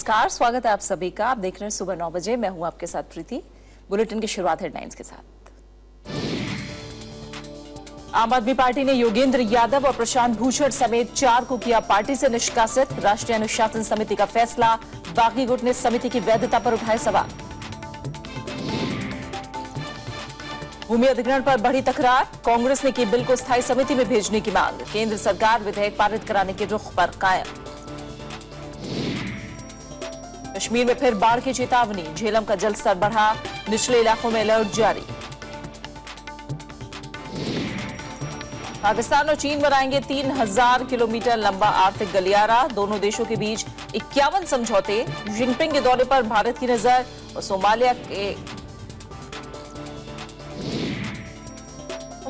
नमस्कार, स्वागत है आप सभी का। आप देख रहे हैं सुबह 9 बजे। मैं हूं आपके साथ प्रीति। बुलेटिन की शुरुआत हेडलाइंस के साथ। आम आदमी पार्टी ने योगेंद्र यादव और प्रशांत भूषण समेत 4 को किया पार्टी से निष्कासित। राष्ट्रीय अनुशासन समिति का फैसला, बागी गुट ने समिति की वैधता पर उठाए सवाल। भूमि अधिग्रहण पर बढ़ी तकरार, कांग्रेस ने की बिल को स्थायी समिति में भेजने की मांग। केंद्र सरकार विधेयक पारित कराने के रुख पर कायम। कश्मीर में फिर बाढ़ की चेतावनी, झेलम का जलस्तर बढ़ा, निचले इलाकों में अलर्ट जारी। पाकिस्तान और चीन बनाएंगे 3000 किलोमीटर लंबा आर्थिक गलियारा। दोनों देशों के बीच 51 समझौते। जिनपिंग के दौरे पर भारत की नजर। और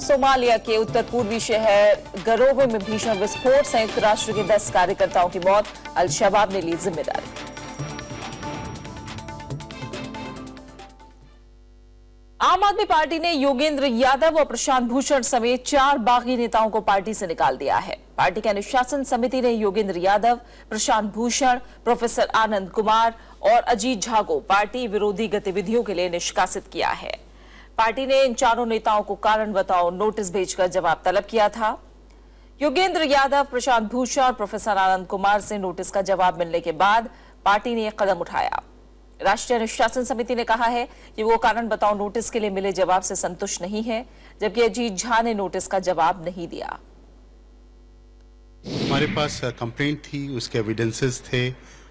सोमालिया के उत्तर पूर्वी शहर गरोवे में भीषण विस्फोट, संयुक्त राष्ट्र के 10 कार्यकर्ताओं की मौत। अल शबाब ने ली जिम्मेदारी। आम आदमी पार्टी ने योगेंद्र यादव और प्रशांत भूषण समेत 4 बागी नेताओं को पार्टी से निकाल दिया है। पार्टी के अनुशासन समिति ने योगेंद्र यादव, प्रशांत भूषण, प्रोफेसर आनंद कुमार और अजीत झा को पार्टी विरोधी गतिविधियों के लिए निष्कासित किया है। पार्टी ने इन चारों नेताओं को कारण बताओ नोटिस भेजकर जवाब तलब किया था। योगेंद्र यादव, प्रशांत भूषण और प्रोफेसर आनंद कुमार से नोटिस का जवाब मिलने के बाद पार्टी ने यह कदम उठाया। राष्ट्रीय अनुशासन समिति ने कहा है कि वो कारण बताओ नोटिस के लिए मिले जवाब से संतुष्ट नहीं है, जबकि अजीत झा ने नोटिस का जवाब नहीं दिया। हमारे पास कंप्लेंट थी, उसके एविडेंसेस थे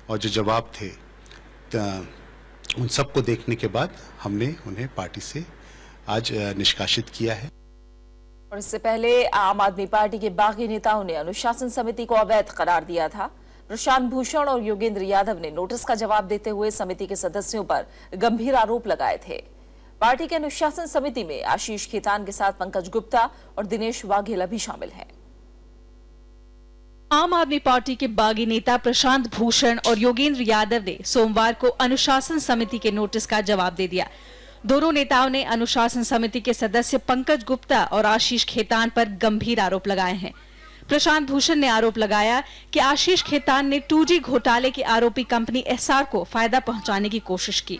और जो जवाब थे, उन सबको देखने के बाद हमने उन्हें पार्टी से आज निष्कासित किया है। और इससे पहले आम आदमी पार्टी के बागी नेताओं ने अनुशासन समिति को अवैध करार दिया था। प्रशांत भूषण और योगेंद्र यादव ने नोटिस का जवाब देते हुए समिति के सदस्यों पर गंभीर आरोप लगाए थे। पार्टी के अनुशासन समिति में आशीष खेतान के साथ पंकज गुप्ता और दिनेश वाघेला भी शामिल हैं। आम आदमी पार्टी के बागी नेता प्रशांत भूषण और योगेंद्र यादव ने सोमवार को अनुशासन समिति के नोटिस का जवाब दे दिया। दोनों नेताओं ने अनुशासन समिति के सदस्य पंकज गुप्ता और आशीष खेतान पर गंभीर आरोप लगाए हैं। प्रशांत भूषण ने आरोप लगाया कि आशीष खेतान ने 2G घोटाले की आरोपी कंपनी एसआर को फायदा पहुंचाने की कोशिश की।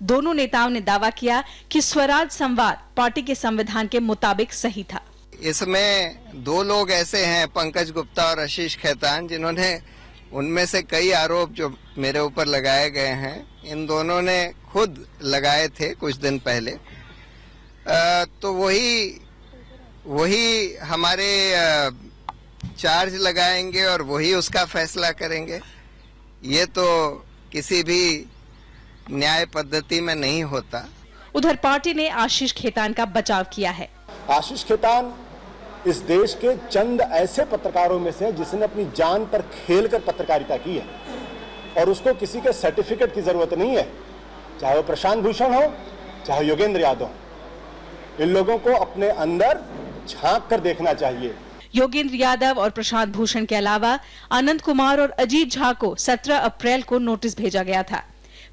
दोनों नेताओं ने दावा किया कि स्वराज संवाद पार्टी के संविधान के मुताबिक सही था। इसमें 2 लोग ऐसे हैं, पंकज गुप्ता और आशीष खेतान, जिन्होंने उनमें से कई आरोप जो मेरे ऊपर लगाए गए हैं, इन दोनों ने खुद लगाए थे कुछ दिन पहले। तो वही हमारे चार्ज लगाएंगे और वही उसका फैसला करेंगे। ये तो किसी भी न्याय पद्धति में नहीं होता। उधर पार्टी ने आशीष खेतान का बचाव किया है। आशीष खेतान इस देश के चंद ऐसे पत्रकारों में से जिसने अपनी जान पर खेलकर पत्रकारिता की है और उसको किसी के सर्टिफिकेट की जरूरत नहीं है, चाहे वो प्रशांत भूषण हो, चाहे योगेंद्र यादव हो। इन लोगों को अपने अंदर झांक कर देखना चाहिए। योगेंद्र यादव और प्रशांत भूषण के अलावा आनंद कुमार और अजीत झा को 17 अप्रैल को नोटिस भेजा गया था।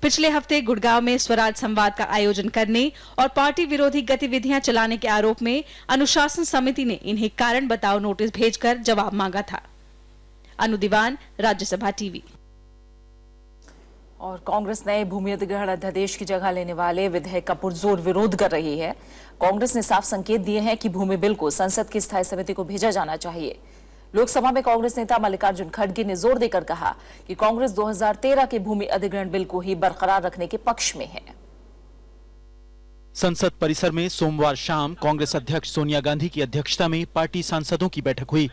पिछले हफ्ते गुड़गांव में स्वराज संवाद का आयोजन करने और पार्टी विरोधी गतिविधियां चलाने के आरोप में अनुशासन समिति ने इन्हें कारण बताओ नोटिस भेजकर जवाब मांगा था। अनु दीवान, राज्यसभा टीवी। और कांग्रेस नए भूमि अधिग्रहण अध्यादेश की जगह लेने वाले विधेयक का पुरजोर विरोध कर रही है। कांग्रेस ने साफ संकेत दिए हैं कि भूमि बिल को संसद की स्थायी समिति को भेजा जाना चाहिए। लोकसभा में कांग्रेस नेता मल्लिकार्जुन खड़गे ने जोर देकर कहा कि कांग्रेस 2013 के भूमि अधिग्रहण बिल को ही बरकरार रखने के पक्ष में है। संसद परिसर में सोमवार शाम कांग्रेस अध्यक्ष सोनिया गांधी की अध्यक्षता में पार्टी सांसदों की बैठक हुई,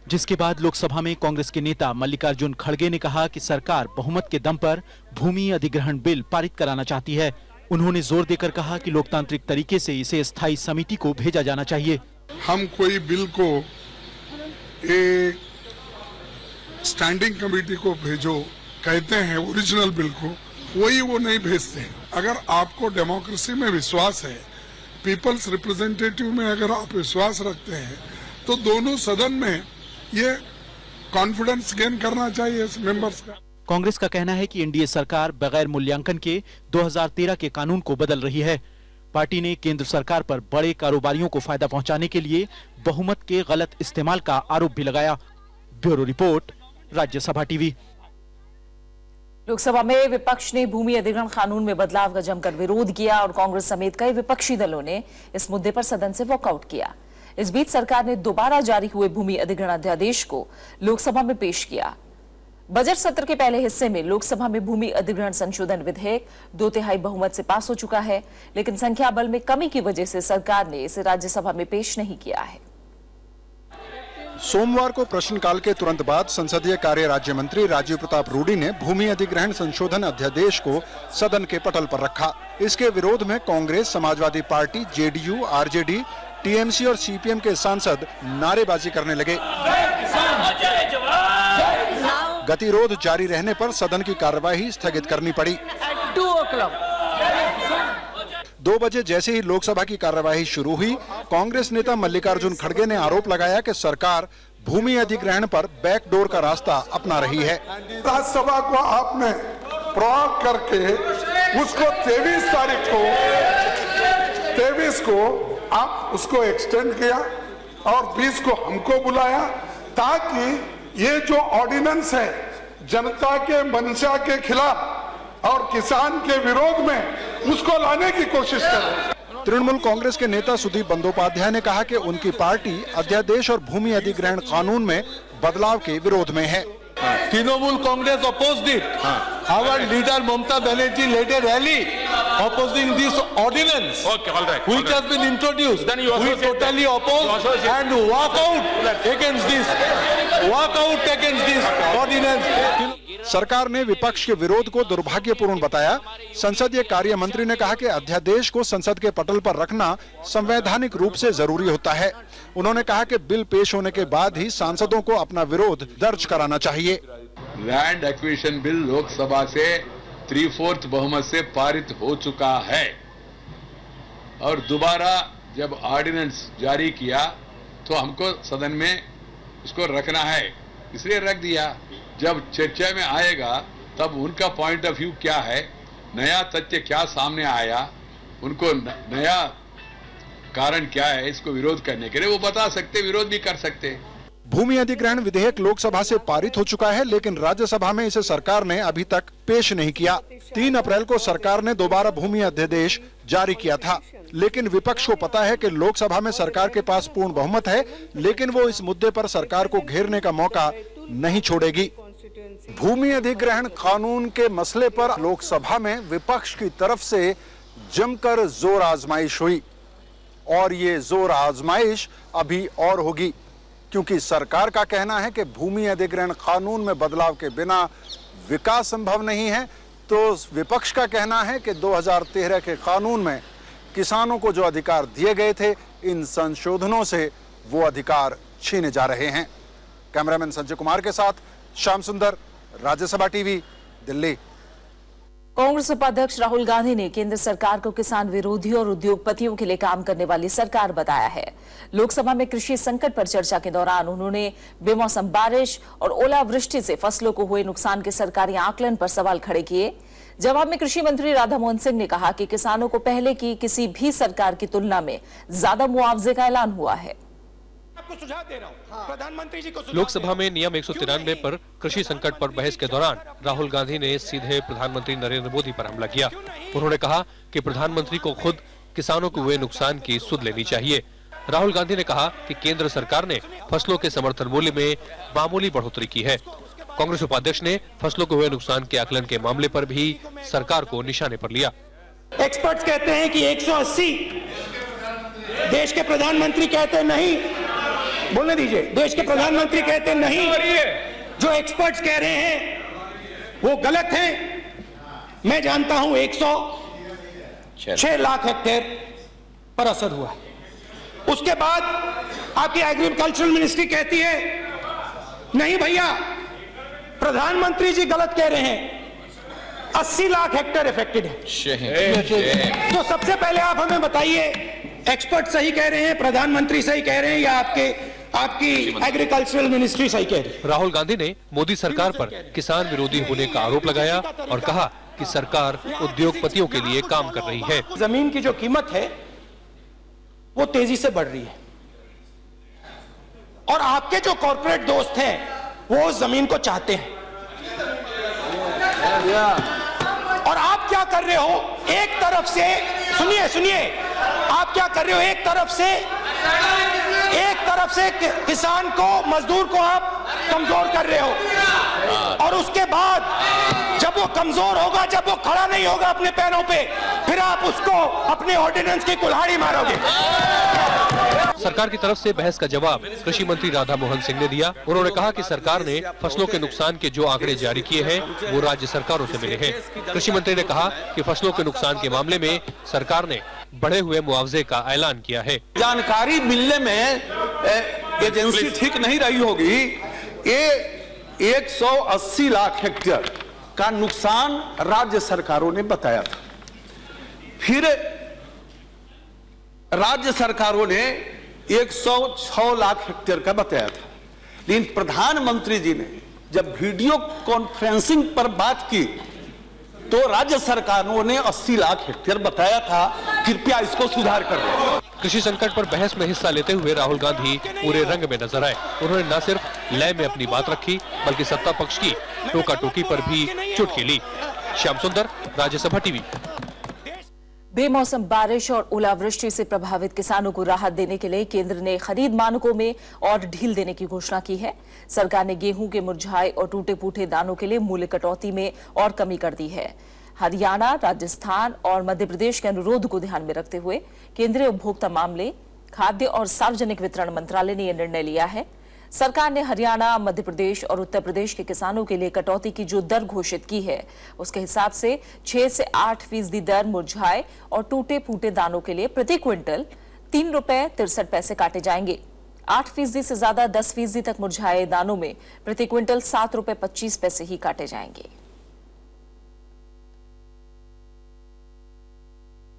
जिसके बाद लोकसभा में कांग्रेस के नेता मल्लिकार्जुन खड़गे ने कहा कि सरकार बहुमत के दम पर भूमि अधिग्रहण बिल पारित कराना चाहती है। उन्होंने जोर देकर कहा कि लोकतांत्रिक तरीके से इसे स्थायी समिति को भेजा जाना चाहिए। हम कोई बिल को एक स्टैंडिंग कमेटी को भेजो कहते हैं, ओरिजिनल बिल को वही वो नहीं भेजते हैं। अगर आपको डेमोक्रेसी में विश्वास है, पीपल्स रिप्रेजेंटेटिव में अगर आप विश्वास रखते हैं, तो दोनों सदन में ये कॉन्फिडेंस गेन करना चाहिए इस मेंबर्स का। कांग्रेस का कहना है कि एनडीए सरकार बगैर मूल्यांकन के 2013 के कानून को बदल रही है। पार्टी ने केंद्र सरकार पर बड़े कारोबारियों को फायदा पहुंचाने के लिए बहुमत के गलत इस्तेमाल का आरोप भी लगाया। Bureau report, Rajya Sabha TV. Lok Sabha में विपक्ष ने भूमि अधिग्रहण कानून में बदलाव का जमकर विरोध किया और कांग्रेस समेत कई विपक्षी दलों ने इस मुद्दे पर सदन से वॉकआउट किया। इस बीच सरकार ने दोबारा जारी हुए भूमि अधिग्रहण अध्यादेश को लोकसभा में पेश किया। बजट सत्र के पहले हिस्से में लोकसभा में भूमि अधिग्रहण संशोधन विधेयक 2/3 बहुमत से पास हो चुका है, लेकिन संख्या बल में कमी की वजह से सरकार ने इसे राज्यसभा में पेश नहीं किया है। सोमवार को प्रश्नकाल के तुरंत बाद संसदीय कार्य राज्य मंत्री राजीव प्रताप रूडी ने भूमि अधिग्रहण संशोधन अध्यादेश को सदन के पटल पर रखा। इसके विरोध में Congress, Samajwadi party, JDU, RJD, TMC और सीपीएम के सांसद नारेबाजी करने लगे। गतिरोध जारी रहने पर सदन की कार्यवाही स्थगित करनी पड़ी। 2 बजे जैसे ही लोकसभा की कार्यवाही शुरू हुई, कांग्रेस नेता मल्लिकार्जुन खड़गे ने आरोप लगाया कि सरकार भूमि अधिग्रहण पर बैकडोर का रास्ता अपना रही है। राज्यसभा को आपने प्रॉक करके उसको 23 को आप उसको एक्सटेंड किया और 20 को हमको बुलाया, ताकि ये जो ऑर्डिनेंस है जनता के मंशा के खिलाफ और किसान के विरोध में उसको लाने की कोशिश करें। तृणमूल कांग्रेस के नेता सुदीप बंदोपाध्याय ने कहा कि उनकी पार्टी अध्यादेश और भूमि अधिग्रहण कानून में बदलाव के विरोध में है। Trinamool Congress opposed it. Our leader Mamata Banerjee led a rally opposing this ordinance, which has been introduced. We totally oppose and walk out against this ordinance. सरकार ने विपक्ष के विरोध को दुर्भाग्यपूर्ण बताया। संसदीय कार्य मंत्री ने कहा कि अध्यादेश को संसद के पटल पर रखना संवैधानिक रूप से जरूरी होता है। उन्होंने कहा कि बिल पेश होने के बाद ही सांसदों को अपना विरोध दर्ज कराना चाहिए। लैंड एक्विजिशन बिल लोकसभा से 3/4 बहुमत से पारित हो चुका है और दोबारा जब ऑर्डिनेंस जारी किया तो हमको सदन में उसको रखना है, इसलिए रख दिया। जब चर्चा में आएगा तब उनका पॉइंट ऑफ व्यू क्या है, नया तथ्य क्या सामने आया, उनको नया कारण क्या है इसको विरोध करने के लिए, वो बता सकते, विरोध भी कर सकते। भूमि अधिग्रहण विधेयक लोकसभा से पारित हो चुका है, लेकिन राज्यसभा में इसे सरकार ने अभी तक पेश नहीं किया। 3 अप्रैल को सरकार ने दोबारा भूमि अध्यादेश जारी किया था, लेकिन विपक्ष को पता है कि लोकसभा में सरकार के पास पूर्ण बहुमत है, लेकिन वो इस मुद्दे पर सरकार को घेरने का मौका नहीं छोड़ेगी। भूमि अधिग्रहण कानून के मसले पर लोकसभा में विपक्ष की तरफ से जमकर जोर आजमाइश हुई और ये जोर आजमाइश अभी और होगी, क्योंकि सरकार का कहना है कि भूमि अधिग्रहण कानून में बदलाव के बिना विकास संभव नहीं है, तो विपक्ष का कहना है कि 2013 के कानून में किसानों को जो अधिकार दिए गए थे, इन संशोधनों से वो अधिकार छीने जा रहे हैं। कैमरामैन संजय कुमार के साथ श्याम सुंदर, राज्यसभा टीवी, दिल्ली। कांग्रेस उपाध्यक्ष राहुल गांधी ने केंद्र सरकार को किसान विरोधी और उद्योगपतियों के लिए काम करने वाली सरकार बताया है। लोकसभा में कृषि संकट पर चर्चा के दौरान उन्होंने बेमौसम बारिश और ओलावृष्टि से फसलों को हुए नुकसान के सरकारी आकलन पर सवाल खड़े किए। जवाब में कृषि मंत्री राधामोहन सिंह ने कहा कि किसानों को पहले की किसी भी सरकार की तुलना में ज्यादा मुआवजे का ऐलान हुआ है। सुझाव दे रहा हूं, प्रधानमंत्री जी को लोकसभा में नियम 193 पर कृषि संकट पर बहस के दौरान राहुल गांधी ने सीधे प्रधानमंत्री नरेंद्र मोदी पर हमला किया। उन्होंने कहा कि प्रधानमंत्री को खुद किसानों को हुए नुकसान की सुध लेनी चाहिए। राहुल गांधी ने कहा कि केंद्र सरकार ने फसलों के समर्थन मूल्य में मामूली बढ़ोतरी की है। कांग्रेस उपाध्यक्ष ने फसलों को हुए नुकसान के आकलन के मामले पर भी सरकार को निशाने पर लिया। एक्सपर्ट्स कहते हैं कि 180, देश के प्रधानमंत्री कहते नहीं, बोलने दीजिए, देश के प्रधानमंत्री कहते नहीं, जो एक्सपर्ट्स कह रहे हैं वो गलत है। मैं जानता हूं 106 लाख हेक्टेयर पर असर हुआ है। उसके बाद आपकी एग्रीकल्चरल मिनिस्ट्री कहती है नहीं भैया, प्रधानमंत्री जी गलत कह रहे हैं, 80 लाख हेक्टेयर इफेक्टेड है। तो सबसे पहले आप हमें बताइए, एक्सपर्ट सही कह रहे हैं, प्रधानमंत्री सही कह रहे हैं, या आपकी एग्रीकल्चरल मिनिस्ट्री सही कह रही है? राहुल गांधी ने मोदी सरकार पर किसान विरोधी होने का आरोप लगाया और कहा कि सरकार उद्योगपतियों के लिए काम कर रही है। जमीन की जो कीमत है वो तेजी से बढ़ रही है और आपके जो कॉर्पोरेट दोस्त हैं वो उस जमीन को चाहते हैं। और आप क्या कर रहे हो? एक तरफ से सुनिए, आप क्या कर रहे हो? एक तरफ से किसान को, मजदूर को आप कमजोर कर रहे हो, और उसके बाद जब वो कमजोर होगा, जब वो खड़ा नहीं होगा अपने पैरों पे, फिर आप उसको अपने ऑर्डिनेंस की कुल्हाड़ी मारोगे। सरकार की तरफ से बहस का जवाब कृषि मंत्री राधा मोहन सिंह ने दिया। उन्होंने कहा कि सरकार ने फसलों के नुकसान के जो आंकड़े जारी किए हैं वो राज्य सरकारों से मिले हैं। कृषि मंत्री ने कहा कि फसलों के नुकसान के मामले में सरकार ने बढ़े हुए मुआवजे का ऐलान किया है। जानकारी मिलने में एजेंसी ठीक नहीं रही होगी। ये 180 लाख हेक्टेयर का नुकसान राज्य सरकारों ने बताया था। फिर राज्य सरकारों ने 106 लाख हेक्टेयर का बताया था, लेकिन प्रधानमंत्री जी ने जब वीडियो कॉन्फ्रेंसिंग पर बात की तो राज्य सरकारों ने 80 लाख हेक्टेयर बताया था। कृपया इसको सुधार कर दें। कृषि संकट पर बहस में हिस्सा लेते हुए राहुल गांधी पूरे रंग में नजर आए। उन्होंने न सिर्फ लय में अपनी बात रखी बल्कि सत्ता पक्ष की टोका टोकी पर भी चुटकी ली। श्याम सुंदर, राज्यसभा टीवी। बेमौसम बारिश और ओलावृष्टि से प्रभावित किसानों को राहत देने के लिए केंद्र ने खरीद मानकों में और ढील देने की घोषणा की है। सरकार ने गेहूं के मुरझाए और टूटे फूटे दानों के लिए मूल्य कटौती में और कमी कर दी है। हरियाणा, राजस्थान और मध्य प्रदेश के अनुरोध को ध्यान में रखते हुए केंद्रीय उपभोक्ता मामले, खाद्य और सार्वजनिक वितरण मंत्रालय ने यह निर्णय लिया है। सरकार ने हरियाणा, मध्य प्रदेश और उत्तर प्रदेश के किसानों के लिए कटौती की जो दर घोषित की है उसके हिसाब से 6 से 8% दर मुरझाए और टूटे फूटे दानों के लिए प्रति क्विंटल ₹3.63 काटे जाएंगे। 8% से ज्यादा 10% तक मुरझाए दानों में प्रति क्विंटल ₹7.25 ही काटे जाएंगे।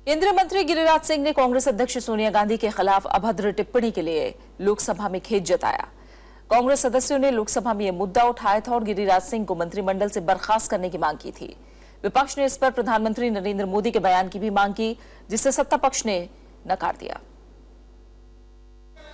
केंद्रीय मंत्री गिरिराज सिंह ने कांग्रेस अध्यक्ष सोनिया गांधी के खिलाफ अभद्र टिप्पणी के लिए लोकसभा में खेद जताया। कांग्रेस सदस्यों ने लोकसभा में यह मुद्दा उठाया था और गिरिराज सिंह को मंत्रिमंडल से बर्खास्त करने की मांग की थी। विपक्ष ने इस पर प्रधानमंत्री नरेंद्र मोदी के बयान की भी मांग की, जिसे सत्ता पक्ष ने नकार दिया।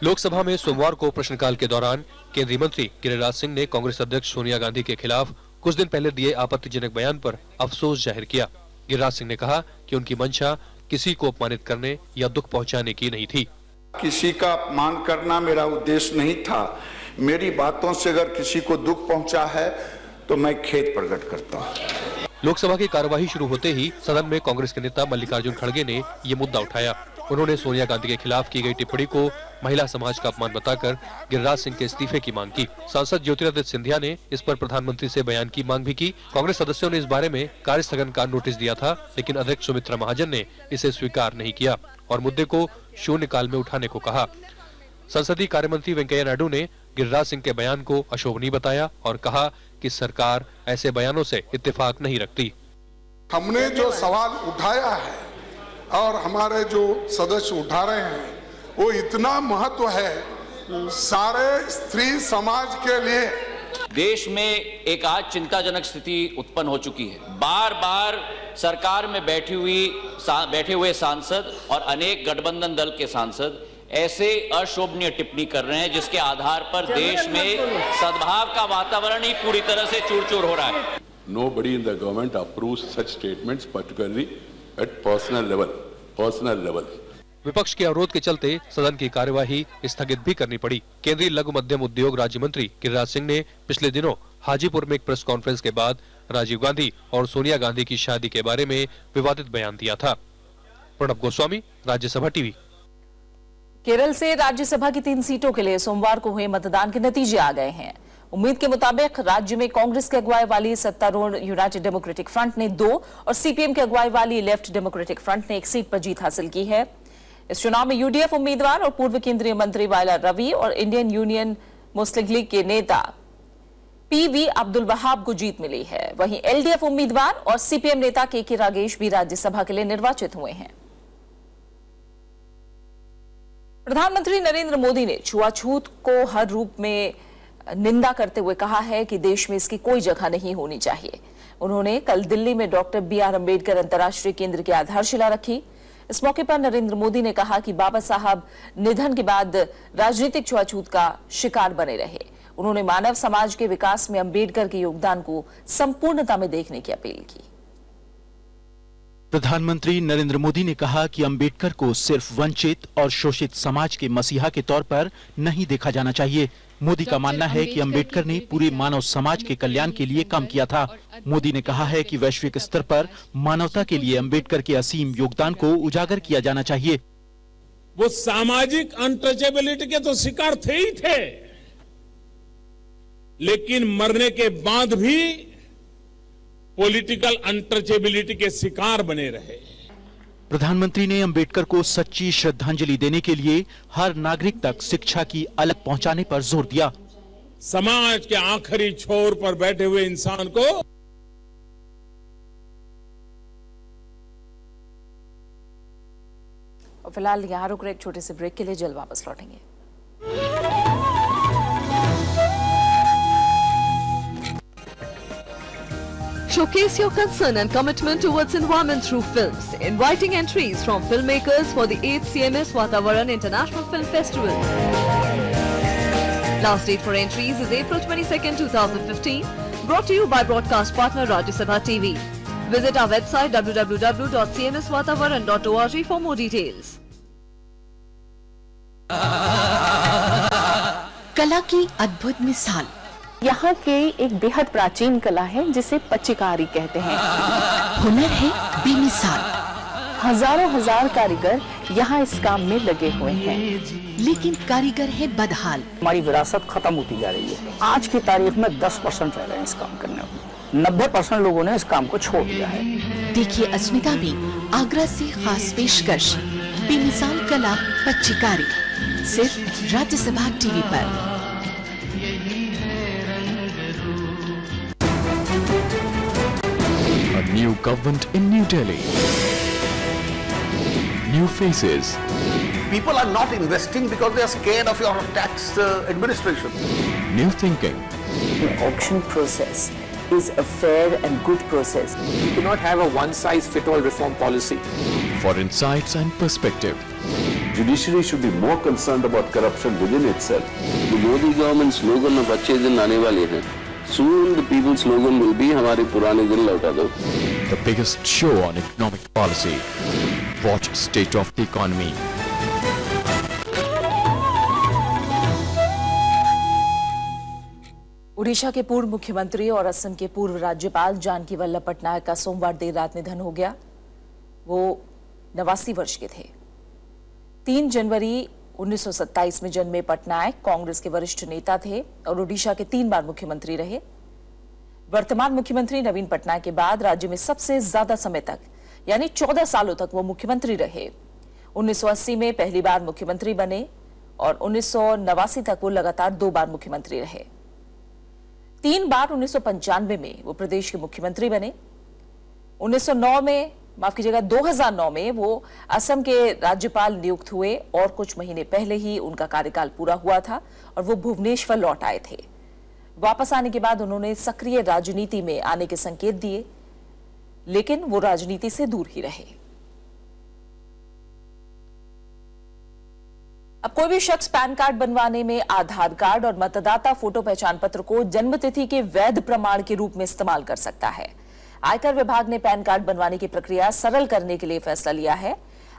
लोकसभा में सोमवार को प्रश्नकाल के दौरान केंद्रीय मंत्री गिरिराज सिंह ने कांग्रेस अध्यक्ष सोनिया गांधी के खिलाफ कुछ दिन पहले दिए आपत्तिजनक बयान पर अफसोस जाहिर किया। गिरिराज सिंह ने कहा कि उनकी मंशा किसी को अपमानित करने या दुख पहुंचाने की नहीं थी। किसी का अपमान करना मेरा उद्देश्य नहीं था। मेरी बातों से अगर किसी को दुख पहुंचा है तो मैं खेद प्रकट करता हूं। लोकसभा की कार्यवाही शुरू होते ही सदन में कांग्रेस के नेता मल्लिकार्जुन खड़गे ने ये मुद्दा उठाया। उन्होंने सोनिया गांधी के खिलाफ की गई टिप्पणी को महिला समाज का अपमान बताकर गिरिराज सिंह के इस्तीफे की मांग की। सांसद ज्योतिरादित्य सिंधिया ने इस पर प्रधानमंत्री से बयान की मांग भी की। कांग्रेस सदस्यों ने इस बारे में कार्यस्थगन का नोटिस दिया था, लेकिन अध्यक्ष सुमित्रा महाजन ने इसे स्वीकार नहीं किया और मुद्दे को शून्यकाल में उठाने को कहा। संसदीय कार्य मंत्री वेंकैया नायडू ने गिरिराज सिंह के बयान को अशोभनीय बताया और कहा कि सरकार ऐसे बयानों से इत्तेफाक नहीं रखती। हमने जो सवाल उठाया है और हमारे जो सदस्य उठा रहे हैं वो इतना महत्व है सारे स्त्री समाज के लिए। देश में एक आज चिंताजनक स्थिति उत्पन्न हो चुकी है। बार बार सरकार में बैठे हुए सांसद और अनेक गठबंधन दल के सांसद ऐसे अशोभनीय टिप्पणी कर रहे हैं जिसके आधार पर देश में सद्भाव का वातावरण ही पूरी तरह से चूर-चूर हो रहा है। Nobody in the government approves such statements, particularly at personal level. विपक्ष के अवरोध के चलते सदन की कार्यवाही स्थगित भी करनी पड़ी। केंद्रीय लघु मध्यम उद्योग राज्य मंत्री गिरिराज सिंह ने पिछले दिनों हाजीपुर में एक प्रेस कॉन्फ्रेंस के बाद राजीव गांधी और सोनिया गांधी की शादी के बारे में विवादित बयान दिया था। प्रणब गोस्वामी, राज्यसभा टीवी। केरल से राज्यसभा की 3 सीटों के लिए सोमवार को हुए मतदान के नतीजे आ गए हैं। उम्मीद के मुताबिक राज्य में कांग्रेस की अगुवाई वाली सत्तारूढ़ यूनाइटेड डेमोक्रेटिक फ्रंट ने 2 और सीपीएम की अगुवाई वाली लेफ्ट डेमोक्रेटिक फ्रंट ने 1 सीट पर जीत हासिल की है। इस चुनाव में यूडीएफ उम्मीदवार और पूर्व केंद्रीय मंत्री वायला रवि और इंडियन यूनियन मुस्लिम लीग के नेता पीवी अब्दुल वहाब को जीत मिली है। वहीं एलडीएफ उम्मीदवार और सीपीएम नेता के रागेश भी राज्यसभा के लिए निर्वाचित हुए हैं। प्रधानमंत्री नरेंद्र मोदी ने छुआछूत को हर रूप में निंदा करते हुए कहा है कि देश में इसकी कोई जगह नहीं होनी चाहिए। उन्होंने कल दिल्ली में डॉक्टर बीआर अंबेडकर अंतर्राष्ट्रीय केंद्र की आधारशिला रखी। इस मौके पर नरेंद्र मोदी ने कहा कि बाबा साहब निधन के बाद राजनीतिक छुआछूत का शिकार बने रहे। उन्होंने मानव समाज के विकास में अंबेडकर के योगदान को संपूर्णता में देखने की अपील की। प्रधानमंत्री नरेंद्र मोदी ने कहा कि अंबेडकर को सिर्फ वंचित और शोषित समाज के मसीहा के तौर पर नहीं देखा जाना चाहिए। मोदी का मानना है कि अंबेडकर ने पूरे मानव समाज के कल्याण के लिए काम किया था। मोदी ने कहा है कि वैश्विक स्तर पर मानवता के लिए अंबेडकर के असीम योगदान को उजागर किया जाना चाहिए। वो सामाजिक अनटचेबिलिटी के तो शिकार थे ही थे, लेकिन मरने के बाद भी पॉलिटिकल अनटचेबिलिटी के शिकार बने रहे। प्रधानमंत्री ने अंबेडकर को सच्ची श्रद्धांजलि देने के लिए हर नागरिक तक शिक्षा की अलख पहुंचाने पर जोर दिया। समाज के आखिरी छोर पर बैठे हुए इंसान को और फिलहाल यहां रुक रहे एक छोटे से ब्रेक के लिए, जल्द वापस लौटेंगे। Showcase your concern and commitment towards environment through films. Inviting entries from filmmakers for the 8th CMS Vatavaran International Film Festival. Last date for entries is April 22nd, 2015. Brought to you by broadcast partner Rajya Sabha TV. Visit our website www.cmsvatavaran.org for more details. कला की अद्भुत मिसाल यहाँ के एक बेहद प्राचीन कला है जिसे पच्चीकारी कहते हैं। हुनर है बेमिसाल। हजारों हजार कारीगर यहाँ इस काम में लगे हुए हैं, लेकिन कारीगर है बदहाल। हमारी विरासत खत्म होती जा रही है। आज की तारीख में 10% रह रहे हैं इस काम करने में। 90% लोगों ने इस काम को छोड़ दिया है। देखिए अस्मिता में आगरा से खास पेशकश बेमिसाल कला पच्चीकारी, सिर्फ राज्यसभा टीवी पर। A new government in New Delhi. New faces. People are not investing because they are scared of your tax administration. New thinking. The auction process is a fair and good process. We cannot have a one-size-fits-all reform policy. For insights and perspective. Judiciary should be more concerned about corruption within itself. The Modi government slogan of अच्छे दिन आने वाले हैं. Soon the people's slogan will be हमारे पुराने दिन लौटा दो. The biggest show on economic policy. Watch State of the Economy. Orissa के पूर्व मुख्यमंत्री और असम के पूर्व राज्यपाल जानकी वल्लभ पटनायक का सोमवार देर रात निधन हो गया। वो 89 वर्ष के थे। 3 जनवरी 1927 में जन्मे पटनायक कांग्रेस के वरिष्ठ नेता थे और ओडिशा के 3 बार मुख्यमंत्री रहे। वर्तमान मुख्यमंत्री नवीन पटनायक के बाद राज्य में सबसे ज्यादा समय तक यानी 14 सालों तक वो मुख्यमंत्री रहे। 1980 में पहली बार मुख्यमंत्री बने और 1989 तक वो लगातार 2 बार मुख्यमंत्री रहे। 3 बार 1995 में वो प्रदेश के मुख्यमंत्री बने। 2009 में वो असम के राज्यपाल नियुक्त हुए और कुछ महीने पहले ही उनका कार्यकाल पूरा हुआ था और वो भुवनेश्वर लौट आए थे। वापस आने के बाद उन्होंने सक्रिय राजनीति में आने के संकेत दिए, लेकिन वो राजनीति से दूर ही रहे। अब कोई भी शख्स पैन कार्ड बनवाने में आधार कार्ड और मतदाता फोटो पहचान पत्र को जन्मतिथि के वैध प्रमाण के रूप में इस्तेमाल कर सकता है। आयकर विभाग ने पैन कार्ड बनवाने की प्रक्रिया सरल करने के लिए फैसला लिया है।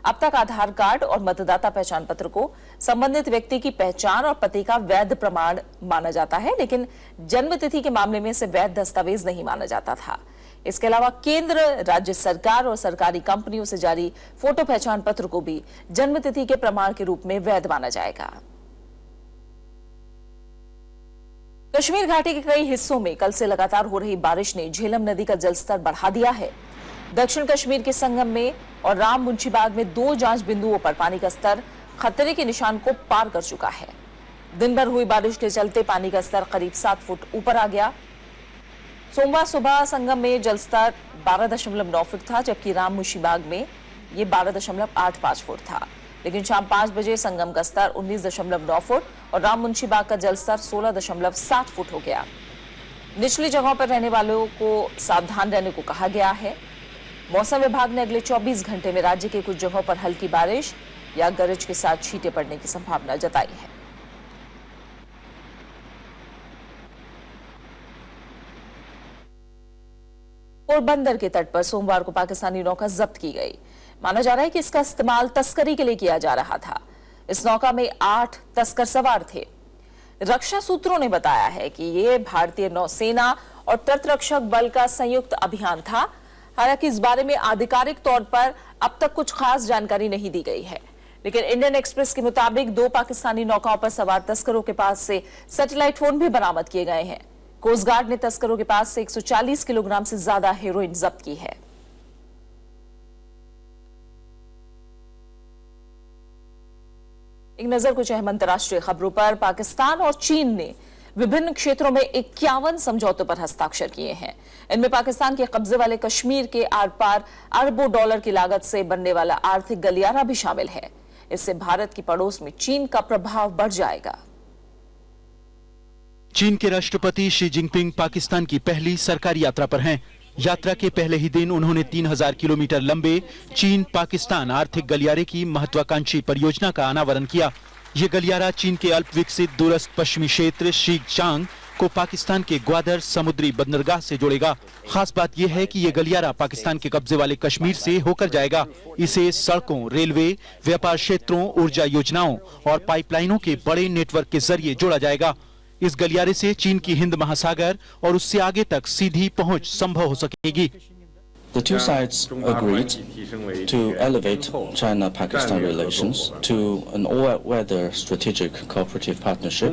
अब तक आधार कार्ड और मतदाता पहचान पत्र को संबंधित व्यक्ति की पहचान और पते का वैध प्रमाण माना जाता है, लेकिन जन्मतिथि के मामले में इसे वैध दस्तावेज नहीं माना जाता था। इसके अलावा केंद्र, राज्य सरकार और सरकारी कंपनियों से जारी फोटो पहचान पत्र को भी जन्मतिथि के प्रमाण के रूप में वैध माना जाएगा। कश्मीर घाटी के कई हिस्सों में कल से लगातार हो रही बारिश ने झेलम नदी का जलस्तर बढ़ा दिया है। दक्षिण कश्मीर के संगम में और राम मुंशीबाग में 2 जांच बिंदुओं पर पानी का स्तर खतरे के निशान को पार कर चुका है। दिन भर हुई बारिश के चलते पानी का स्तर करीब 7 फुट ऊपर आ गया। सोमवार सुबह संगम में जलस्तर 12.9 फुट था, जबकि राम मुंशीबाग में ये 12.85 फुट था। लेकिन शाम 5 बजे संगम का स्तर 19.9 फुट और राम मुंशीबाग का जलस्तर 16.7 फुट हो गया। निचली जगहों पर रहने वालों को सावधान रहने को कहा गया है। मौसम विभाग ने अगले 24 घंटे में राज्य के कुछ जगहों पर हल्की बारिश या गरज के साथ छींटे पड़ने की संभावना जताई है। पोरबंदर के तट पर सोमवार को पाकिस्तानी नौका जब्त की गई। माना जा रहा है कि इसका इस्तेमाल तस्करी के लिए किया जा रहा था। इस नौका में 8 तस्कर सवार थे। रक्षा सूत्रों ने बताया है कि ये भारतीय नौसेना और तटरक्षक बल का संयुक्त अभियान था। हालांकि इस बारे में आधिकारिक तौर पर अब तक कुछ खास जानकारी नहीं दी गई है, लेकिन इंडियन एक्सप्रेस के मुताबिक 2 पाकिस्तानी नौकाओं पर सवार तस्करों के पास से सैटेलाइट फोन भी बरामद किए गए हैं। कोस्ट गार्ड ने तस्करों के पास से 140 किलोग्राम से ज्यादा हेरोइन जब्त की है। एक नजर कुछ अहम अंतर्राष्ट्रीय खबरों पर। पाकिस्तान और चीन ने विभिन्न क्षेत्रों में 51 समझौतों पर हस्ताक्षर किए हैं। इनमें पाकिस्तान के कब्जे वाले कश्मीर के आर पार अरबों डॉलर की लागत से बनने वाला आर्थिक गलियारा भी शामिल है। इससे भारत की पड़ोस में चीन का प्रभाव बढ़ जाएगा। चीन के राष्ट्रपति शी जिनपिंग पाकिस्तान की पहली सरकारी यात्रा पर हैं। यात्रा के पहले ही दिन उन्होंने 3000 किलोमीटर लंबे चीन पाकिस्तान आर्थिक गलियारे की महत्वाकांक्षी परियोजना का अनावरण किया। ये गलियारा चीन के अल्प विकसित दूरस्थ पश्चिमी क्षेत्र शीगचांग को पाकिस्तान के ग्वादर समुद्री बंदरगाह से जोड़ेगा। खास बात यह है कि ये गलियारा पाकिस्तान के कब्जे वाले कश्मीर से होकर जाएगा। इसे सड़कों, रेलवे, व्यापार क्षेत्रों, ऊर्जा योजनाओं और पाइपलाइनों के बड़े नेटवर्क के जरिए जोड़ा जाएगा। इस गलियारे से चीन की हिंद महासागर और उससे आगे तक सीधी पहुंच संभव हो सकेगी। The two sides agreed to elevate China-Pakistan relations to an all-weather strategic cooperative partnership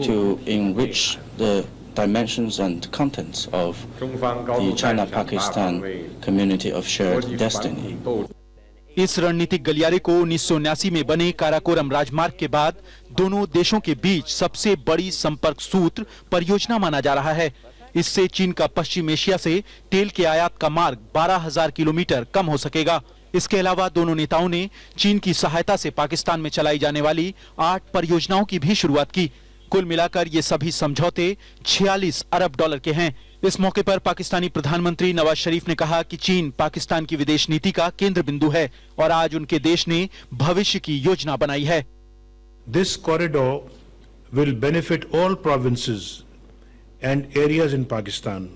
to enrich the dimensions and contents of the China-Pakistan community of shared destiny. इस रणनीतिक गलियारे को 1979 में बने काराकोरम राजमार्ग के बाद दोनों देशों के बीच सबसे बड़ी संपर्क सूत्र परियोजना माना जा रहा है। इससे चीन का पश्चिम एशिया से तेल के आयात का मार्ग 12,000 किलोमीटर कम हो सकेगा। इसके अलावा दोनों नेताओं ने चीन की सहायता से पाकिस्तान में चलाई जाने वाली 8 परियोजनाओं की भी शुरुआत की। कुल मिलाकर ये सभी समझौते 46 अरब डॉलर के हैं। इस मौके पर पाकिस्तानी प्रधानमंत्री नवाज शरीफ ने कहा कि चीन पाकिस्तान की विदेश नीति का केंद्र बिंदु है और आज उनके देश ने भविष्य की योजना बनाई है। This corridor will benefit all provinces and areas in Pakistan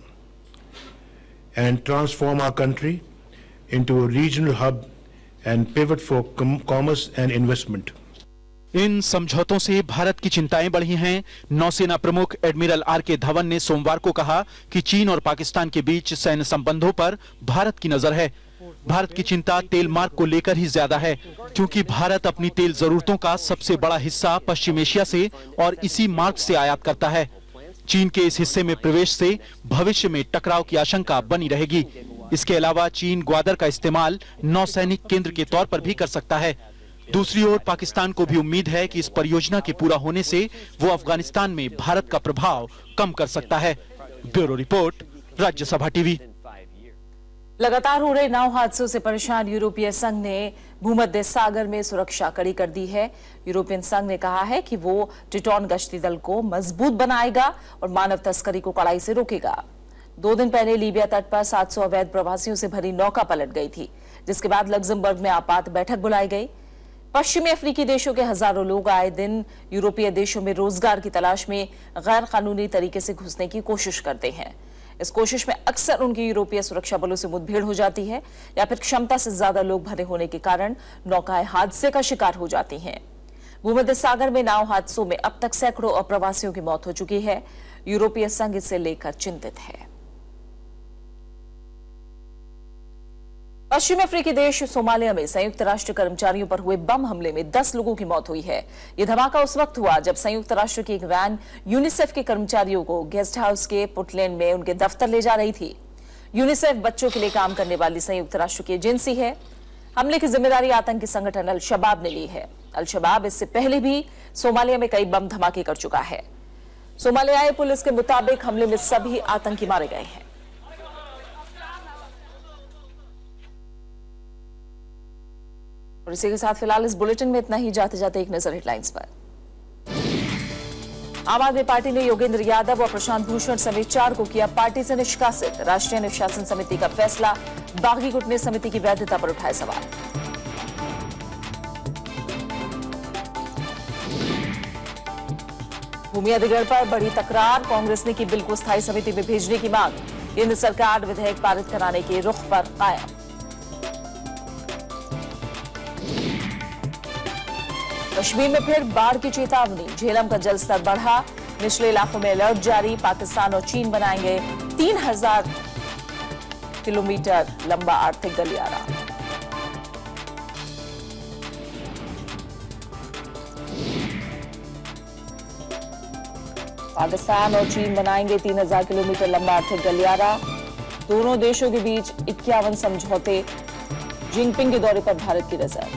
and transform our country into a regional hub and pivot for commerce and investment. इन समझौतों से भारत की चिंताएं बढ़ी हैं। नौसेना प्रमुख एडमिरल आर.के. धवन ने सोमवार को कहा कि चीन और पाकिस्तान के बीच सैन्य संबंधों पर भारत की नजर है। भारत की चिंता तेल मार्ग को लेकर ही ज्यादा है, क्योंकि भारत अपनी तेल जरूरतों का सबसे बड़ा हिस्सा पश्चिम एशिया से और इसी मार्ग से आयात करता है। चीन के इस हिस्से में प्रवेश से भविष्य में टकराव की आशंका बनी रहेगी। इसके अलावा चीन ग्वादर का इस्तेमाल नौसैनिक केंद्र के तौर पर भी कर सकता है। दूसरी ओर पाकिस्तान को भी उम्मीद है कि इस परियोजना के पूरा होने से वो अफगानिस्तान में भारत का प्रभाव कम कर सकता है। Bureau report, Rajya Sabha TV. लगातार हो रहे नाव हादसों से परेशान यूरोपीय संघ ने भूमध्य सागर में सुरक्षा कड़ी कर दी है। यूरोपियन संघ ने कहा है कि वो ट्रिटॉन गश्ती दल को मजबूत बनाएगा और मानव तस्करी को कड़ाई से रोकेगा। 2 दिन पहले लीबिया तट पर 700 अवैध प्रवासियों से भरी नौका पलट गई थी, जिसके बाद लग्जमबर्ग में आपात बैठक बुलाई गई। पश्चिमी अफ्रीकी देशों के हजारों लोग आए दिन यूरोपीय देशों में रोजगार की तलाश में गैर कानूनी तरीके से घुसने की कोशिश करते हैं। इस कोशिश में अक्सर उनकी यूरोपीय सुरक्षा बलों से मुठभेड़ हो जाती है या फिर क्षमता से ज्यादा लोग भरे होने के कारण नौकाएं हादसे का शिकार हो जाती हैं। भूमध्य सागर में नाव हादसों में अब तक सैकड़ों अप्रवासियों की मौत हो चुकी है। यूरोपीय संघ इसे लेकर चिंतित है। पश्चिमी अफ्रीकी देश सोमालिया में संयुक्त राष्ट्र कर्मचारियों पर हुए बम हमले में 10 लोगों की मौत हुई है। यह धमाका उस वक्त हुआ जब संयुक्त राष्ट्र की एक वैन यूनिसेफ के कर्मचारियों को गेस्ट हाउस के पुटलैंड में उनके दफ्तर ले जा रही थी। यूनिसेफ बच्चों के लिए काम करने वाली संयुक्त राष्ट्र की एजेंसी है। हमले की जिम्मेदारी आतंकी संगठन अल शबाब ने ली है। अल शबाब इससे पहले भी सोमालिया में कई बम धमाके कर चुका है। सोमालियाई पुलिस के मुताबिक हमले में सभी आतंकी मारे गए हैं। और इसी के साथ फिलहाल इस बुलेटिन में इतना ही। जाते जाते एक नजर हेडलाइंस पर। आम आदमी पार्टी ने योगेंद्र यादव और प्रशांत भूषण समेत 4 को किया पार्टी से निष्कासित। राष्ट्रीय अनुशासन समिति का फैसला, बागी गुट ने समिति की वैधता पर उठाए सवाल। भूमि अधिग्रहण पर बड़ी तकरार, कांग्रेस ने की बिल को स्थायी समिति में भेजने की मांग। केंद्र सरकार विधेयक पारित कराने के रुख पर कायम। कश्मीर में फिर बाढ़ की चेतावनी, झेलम का जलस्तर बढ़ा, निचले इलाकों में अलर्ट जारी। पाकिस्तान और चीन बनाएंगे 3000 किलोमीटर लंबा आर्थिक गलियारा। पाकिस्तान और चीन बनाएंगे 3000 किलोमीटर लंबा आर्थिक गलियारा। दोनों देशों के बीच 51 समझौते। जिनपिंग के दौरे पर भारत की नजर।